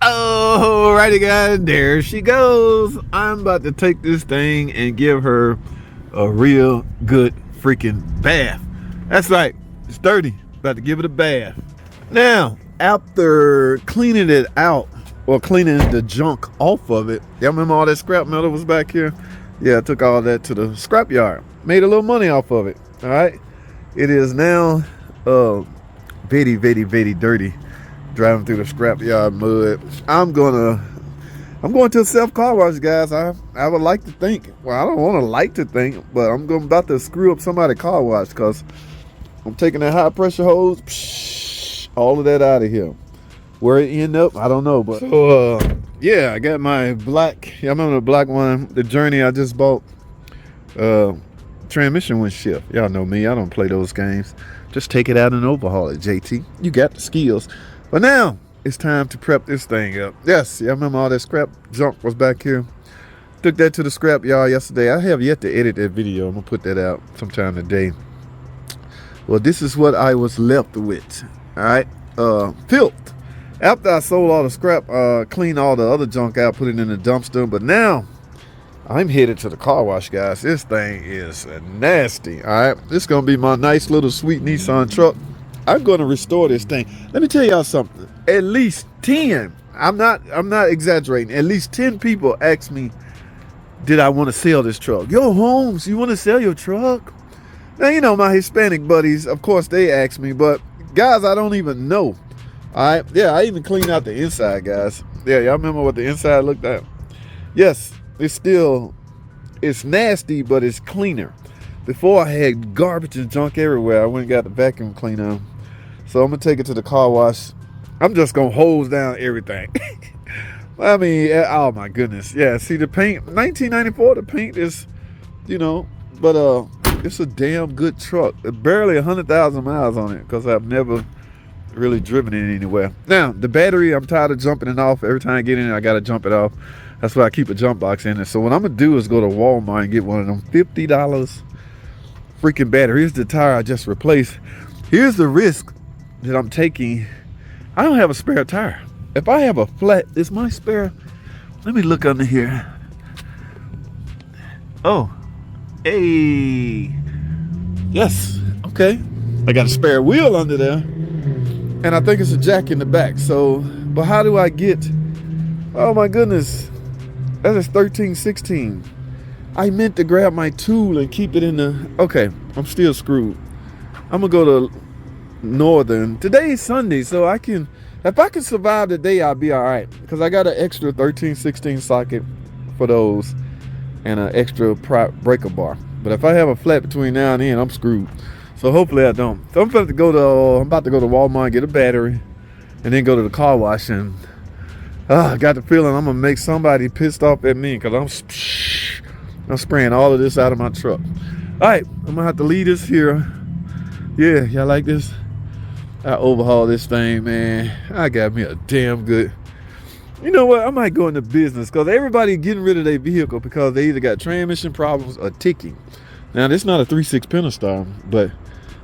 Alrighty guys, there she goes. I'm about to take this thing and give her a real good freaking bath. That's right, it's dirty. About to give it a bath. Now, after cleaning it out, or cleaning the junk off of it, y'all remember all that scrap metal was back here? Yeah, I took all that to the scrap yard. Made a little money off of it, all right? It is now very, very, very dirty. Driving through the scrap yard mud. I'm going to a self car wash, guys. I would like to think. Well, I don't want to like to think, but I'm about to screw up somebody's car wash because I'm taking that high pressure hose, all of that out of here. Where it end up, I don't know. But so yeah, I got my black. Yeah, I remember the black one, the Journey I just bought. Transmission went shift. Y'all know me. I don't play those games. Just take it out and overhaul it, JT. You got the skills. But now, it's time to prep this thing up. Yes, I remember all that scrap junk was back here. Took that to the scrap yard yesterday. I have yet to edit that video. I'm going to put that out sometime today. Well, this is what I was left with. All right. Filth. After I sold all the scrap, cleaned all the other junk out, put it in the dumpster. But now, I'm headed to the car wash, guys. This thing is nasty. All right. This is going to be my nice little sweet Nissan truck. I'm going to restore this thing. Let me tell y'all something. At least 10, I'm not exaggerating. At least 10 people asked me, did I want to sell this truck? Yo, Holmes, you want to sell your truck? Now, you know, my Hispanic buddies, of course, they asked me, but guys, I don't even know. All right. Yeah, I even cleaned out the inside, guys. Yeah, y'all remember what the inside looked like? Yes, it's nasty, but it's cleaner. Before I had garbage and junk everywhere. I went and got the vacuum cleaner. So I'm going to take it to the car wash. I'm just going to hose down everything. I mean, oh my goodness. Yeah, see the paint, 1994, the paint is, you know, but it's a damn good truck. Barely 100,000 miles on it because I've never really driven it anywhere. Now, the battery, I'm tired of jumping it off. Every time I get in it, I got to jump it off. That's why I keep a jump box in it. So what I'm going to do is go to Walmart and get one of them $50 freaking battery. Here's the tire I just replaced. Here's the risk that I'm taking. I don't have a spare tire. If I have a flat, is my spare? Let me look under here. Oh, hey, yes, okay. I got a spare wheel under there, and I think it's a jack in the back. So, but how do I get? Oh my goodness, that is 1316. I meant to grab my tool and keep it in the, okay, I'm still screwed. I'm gonna go to Northern. Today is Sunday, so if I can survive the day, I'll be all right. Because I got an extra 1316 socket for those and an extra breaker bar. But if I have a flat between now and then, I'm screwed. So hopefully I don't. So I'm about to go to Walmart and get a battery and then go to the car wash. And I got the feeling I'm gonna make somebody pissed off at me because I'm spraying all of this out of my truck. All right, I'm gonna have to leave this here. Yeah, y'all like this? I overhaul this thing, man. I got me a damn good. You know what? I might go into business because everybody getting rid of their vehicle because they either got transmission problems or ticking. Now, this is not a 3.6 Pentastar, but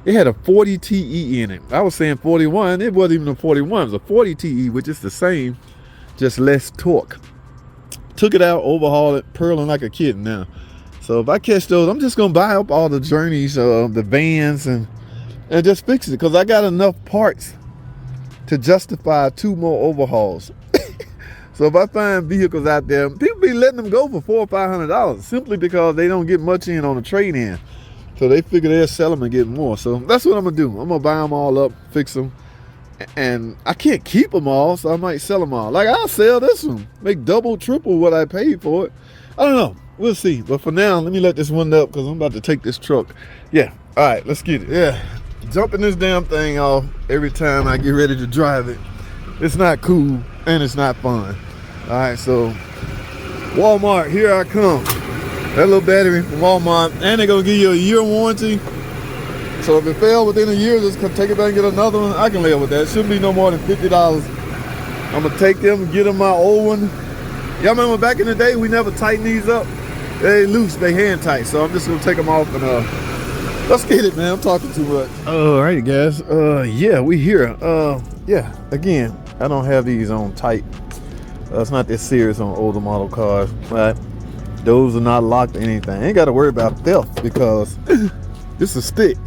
it had a 40 TE in it. I was saying 41. It wasn't even a 41. It was a 40 TE, which is the same, just less torque. Took it out, overhauled it, purling like a kid now. So if I catch those, I'm just going to buy up all the Journeys, the vans, and just fix it because I got enough parts to justify 2 more overhauls. So if I find vehicles out there, people be letting them go for $400 or $500 simply because they don't get much in on the trade-in. So they figure they'll sell them and get more. So that's what I'm going to do. I'm going to buy them all up, fix them. And I can't keep them all, so I might sell them all. Like, I'll sell this one. Make double, triple what I paid for it. I don't know. We'll see. But for now, let me let this one up because I'm about to take this truck. Yeah. All right, let's get it. Yeah. Jumping this damn thing off every time I get ready to drive it. It's not cool and it's not fun. All right, so Walmart, here I come. That little battery from Walmart, and they're gonna give you a year warranty. So if it fails within a year, just take it back and get another one. I can live with that. It shouldn't be no more than $50. I'm gonna take them and get them my old one. Y'all remember back in the day, we never tighten these up. They loose, they hand tight. So I'm just gonna take them off and let's get it, man. I'm talking too much. Alrighty, guys. Yeah, we here. Yeah, again, I don't have these on tight. It's not that serious on older model cars, right? Those are not locked or anything. Ain't got to worry about theft because this is a stick.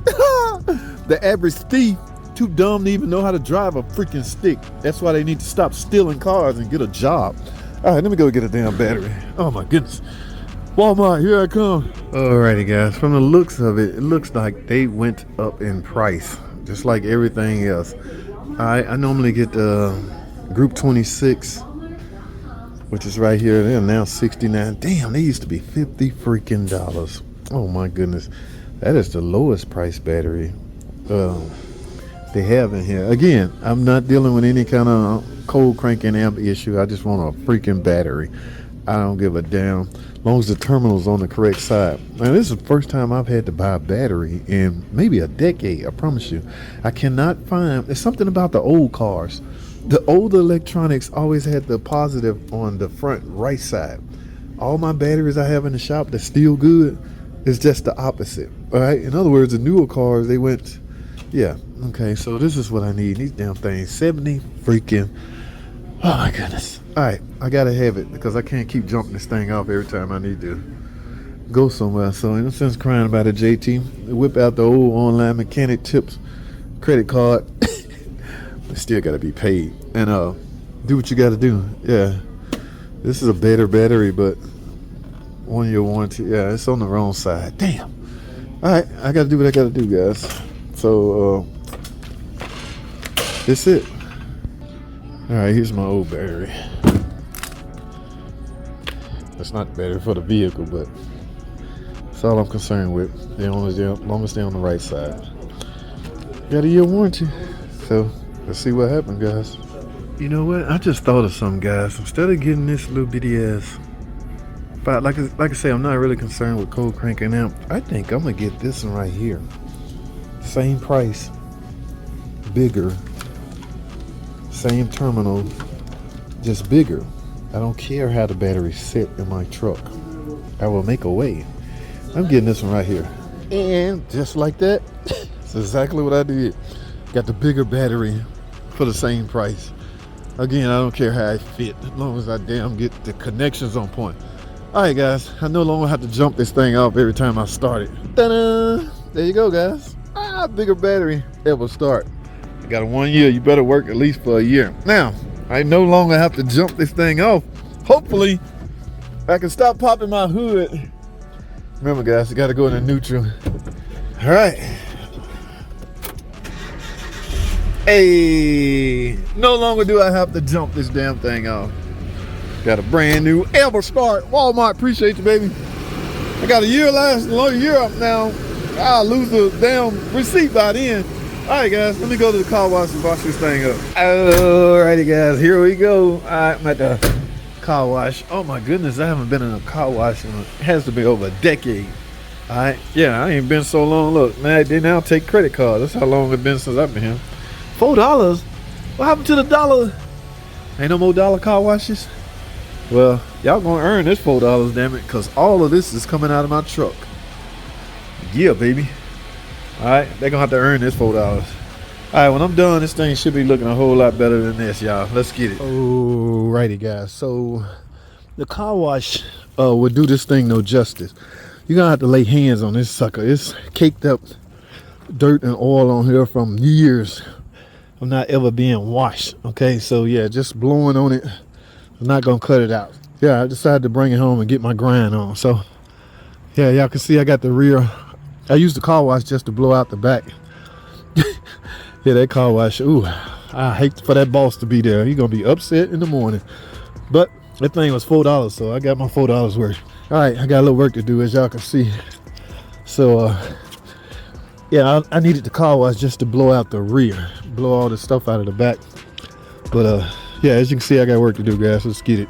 The average thief too dumb to even know how to drive a freaking stick. That's why they need to stop stealing cars and get a job. All right, let me go get a damn battery. Oh my goodness. Walmart, here I come. Alrighty guys, from the looks of it, it looks like they went up in price, just like everything else. I normally get the Group 26, which is right here. They're now 69. Damn, they used to be 50 freaking dollars. Oh my goodness. That is the lowest price battery they have in here. Again, I'm not dealing with any kind of cold cranking amp issue. I just want a freaking battery. I don't give a damn, as long as the terminal's on the correct side. Now, this is the first time I've had to buy a battery in maybe a decade. I promise you. I cannot find. There's something about the old cars. The older electronics always had the positive on the front right side. All my batteries I have in the shop that's still good is just the opposite. All right. In other words, the newer cars, they went. Yeah. Okay. So this is what I need. These damn things. 70 freaking. Oh my goodness. All right. I gotta have it because I can't keep jumping this thing off every time I need to go somewhere. So in a sense, crying about it, JT. Whip out the old online mechanic tips credit card. But still gotta be paid. And do what you gotta do. Yeah. This is a better battery, but 1 year warranty. Yeah, it's on the wrong side. Damn. All right. I gotta do what I gotta do, guys. So that's it. All right, here's my old battery. That's not the battery for the vehicle, but that's all I'm concerned with. As long as they're on the right side. Got a year warranty. So let's see what happens, guys. You know what? I just thought of something, guys. Instead of getting this little bitty ass, but like I say, I'm not really concerned with cold cranking amp. I think I'm gonna get this one right here. Same price, bigger, same terminal, just bigger. I don't care how the batteries sit in my truck. I will make a way. I'm getting this one right here. And just like that, that's exactly what I did. Got the bigger battery for the same price. Again, I don't care how it fit, as long as I damn get the connections on point. All right, guys, I no longer have to jump this thing off every time I start it. Ta-da! There you go, guys. Bigger battery ever start. I got a 1 year. You better work at least for a year. Now, I no longer have to jump this thing off. Hopefully, I can stop popping my hood. Remember, guys, you got to go into neutral. All right. Hey, no longer do I have to jump this damn thing off. Got a brand new ever start. Walmart, appreciate you, baby. I got a year up now. I'll lose the damn receipt by then. All right, guys, let me go to the car wash and wash this thing up. Alrighty, guys, here we go. All right, I'm at the car wash. Oh my goodness, I haven't been in a car wash in it has to be over a decade. All right, yeah, I ain't been so long. Look, man, they now take credit cards. That's how long it's been since I've been here. $4? What happened to the dollar? Ain't no more dollar car washes? Well, y'all gonna earn this $4, damn it, because all of this is coming out of my truck. Yeah, baby. All right, they're gonna have to earn this $4. All right, when I'm done, this thing should be looking a whole lot better than this, y'all. Let's get it. Alrighty, guys. So the car wash would do this thing no justice. You're gonna have to lay hands on this sucker. It's caked up dirt and oil on here from years of not ever being washed. Okay, so yeah, just blowing on it. I'm not gonna cut it out. Yeah, I decided to bring it home and get my grind on. So yeah, y'all can see I got the rear. I used the car wash just to blow out the back. Yeah, that car wash. Ooh, I hate for that boss to be there. He's gonna be upset in the morning. But that thing was $4, so I got my $4 worth. All right, I got a little work to do, as y'all can see. So yeah, I needed the car wash just to blow out the rear, blow all the stuff out of the back. But yeah, as you can see, I got work to do, guys. Let's get it.